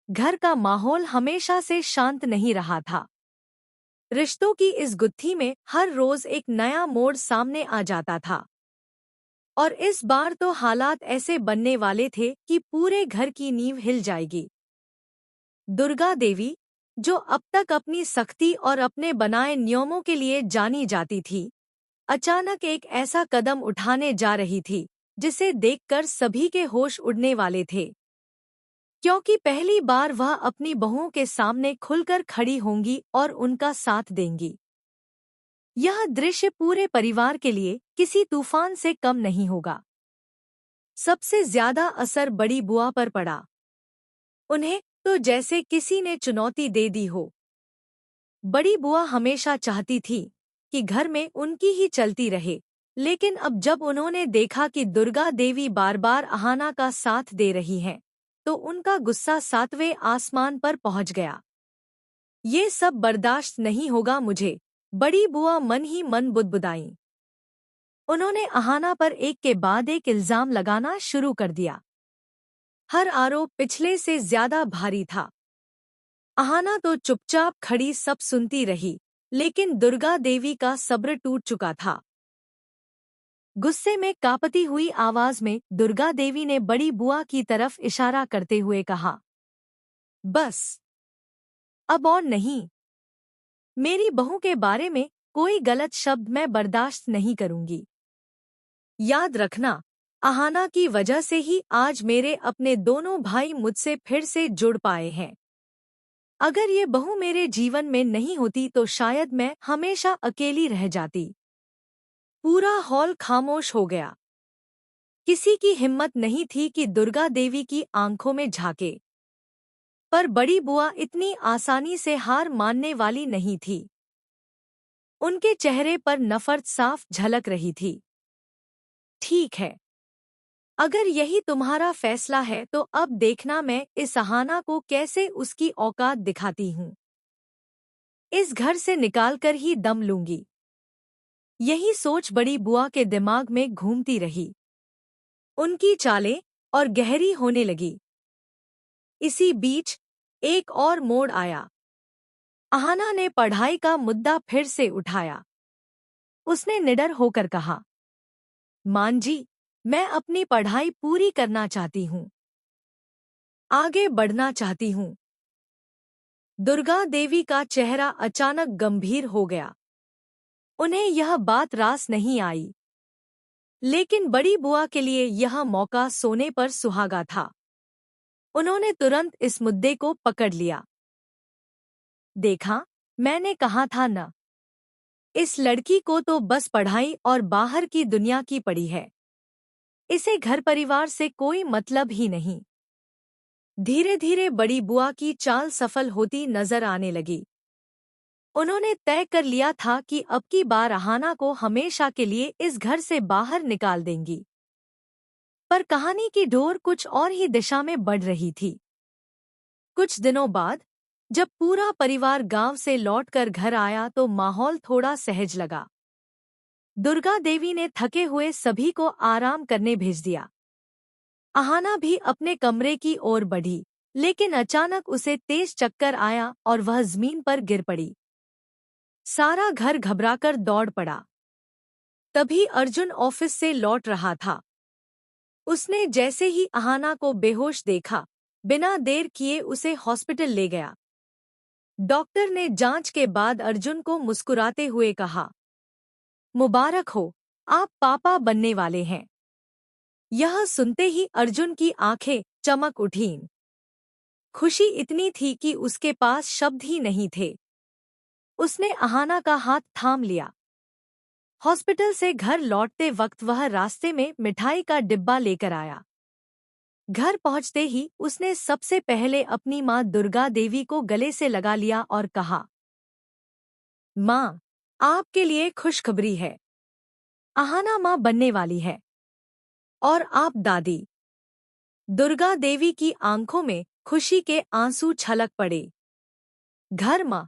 घर का माहौल हमेशा से शांत नहीं रहा था। रिश्तों की इस गुत्थी में हर रोज एक नया मोड़ सामने आ जाता था। और इस बार तो हालात ऐसे बनने वाले थे कि पूरे घर की नींव हिल जाएगी। दुर्गा देवी, जो अब तक अपनी सख्ती और अपने बनाए नियमों के लिए जानी जाती थी, अचानक एक ऐसा कदम उठाने जा रही थी जिसे देखकर सभी के होश उड़ने वाले थे। क्योंकि पहली बार वह अपनी बहुओं के सामने खुलकर खड़ी होंगी और उनका साथ देंगी। यह दृश्य पूरे परिवार के लिए किसी तूफान से कम नहीं होगा। सबसे ज्यादा असर बड़ी बुआ पर पड़ा। उन्हें तो जैसे किसी ने चुनौती दे दी हो। बड़ी बुआ हमेशा चाहती थी कि घर में उनकी ही चलती रहे, लेकिन अब जब उन्होंने देखा कि दुर्गा देवी बार बार अहाना का साथ दे रही हैं, तो उनका गुस्सा सातवें आसमान पर पहुंच गया। ये सब बर्दाश्त नहीं होगा मुझे, बड़ी बुआ मन ही मन बुदबुदाई। उन्होंने अहाना पर एक के बाद एक इल्जाम लगाना शुरू कर दिया। हर आरोप पिछले से ज्यादा भारी था। अहाना तो चुपचाप खड़ी सब सुनती रही, लेकिन दुर्गा देवी का सब्र टूट चुका था। गुस्से में कांपती हुई आवाज में दुर्गा देवी ने बड़ी बुआ की तरफ इशारा करते हुए कहा, बस अब और नहीं। मेरी बहू के बारे में कोई गलत शब्द मैं बर्दाश्त नहीं करूंगी। याद रखना, अहाना की वजह से ही आज मेरे अपने दोनों भाई मुझसे फिर से जुड़ पाए हैं। अगर ये बहू मेरे जीवन में नहीं होती तो शायद मैं हमेशा अकेली रह जाती। पूरा हॉल खामोश हो गया। किसी की हिम्मत नहीं थी कि दुर्गा देवी की आंखों में झांके। पर बड़ी बुआ इतनी आसानी से हार मानने वाली नहीं थी। उनके चेहरे पर नफरत साफ झलक रही थी। ठीक है, अगर यही तुम्हारा फैसला है तो अब देखना मैं इस अहाना को कैसे उसकी औकात दिखाती हूँ। इस घर से निकालकर ही दम लूंगी। यही सोच बड़ी बुआ के दिमाग में घूमती रही। उनकी चालें और गहरी होने लगी। इसी बीच एक और मोड़ आया। अहाना ने पढ़ाई का मुद्दा फिर से उठाया। उसने निडर होकर कहा, मान जी, मैं अपनी पढ़ाई पूरी करना चाहती हूँ, आगे बढ़ना चाहती हूँ। दुर्गा देवी का चेहरा अचानक गंभीर हो गया। उन्हें यह बात रास नहीं आई, लेकिन बड़ी बुआ के लिए यह मौका सोने पर सुहागा था। उन्होंने तुरंत इस मुद्दे को पकड़ लिया। देखा, मैंने कहा था न, इस लड़की को तो बस पढ़ाई और बाहर की दुनिया की पड़ी है। इसे घर परिवार से कोई मतलब ही नहीं। धीरे धीरे बड़ी बुआ की चाल सफल होती नजर आने लगी। उन्होंने तय कर लिया था कि अब की बार अहाना को हमेशा के लिए इस घर से बाहर निकाल देंगी। पर कहानी की डोर कुछ और ही दिशा में बढ़ रही थी। कुछ दिनों बाद जब पूरा परिवार गांव से लौटकर घर आया तो माहौल थोड़ा सहज लगा। दुर्गा देवी ने थके हुए सभी को आराम करने भेज दिया। अहाना भी अपने कमरे की ओर बढ़ी, लेकिन अचानक उसे तेज चक्कर आया और वह जमीन पर गिर पड़ी। सारा घर घबराकर दौड़ पड़ा। तभी अर्जुन ऑफिस से लौट रहा था। उसने जैसे ही अहाना को बेहोश देखा, बिना देर किए उसे हॉस्पिटल ले गया। डॉक्टर ने जांच के बाद अर्जुन को मुस्कुराते हुए कहा, मुबारक हो, आप पापा बनने वाले हैं। यह सुनते ही अर्जुन की आंखें चमक उठीं। खुशी इतनी थी कि उसके पास शब्द ही नहीं थे। उसने अहाना का हाथ थाम लिया। हॉस्पिटल से घर लौटते वक्त वह रास्ते में मिठाई का डिब्बा लेकर आया। घर पहुंचते ही उसने सबसे पहले अपनी मां दुर्गा देवी को गले से लगा लिया और कहा, मां, आपके लिए खुशखबरी है। अहाना मां बनने वाली है। और आप दादी। दुर्गा देवी की आंखों में खुशी के आंसू छलक पड़े। घर मां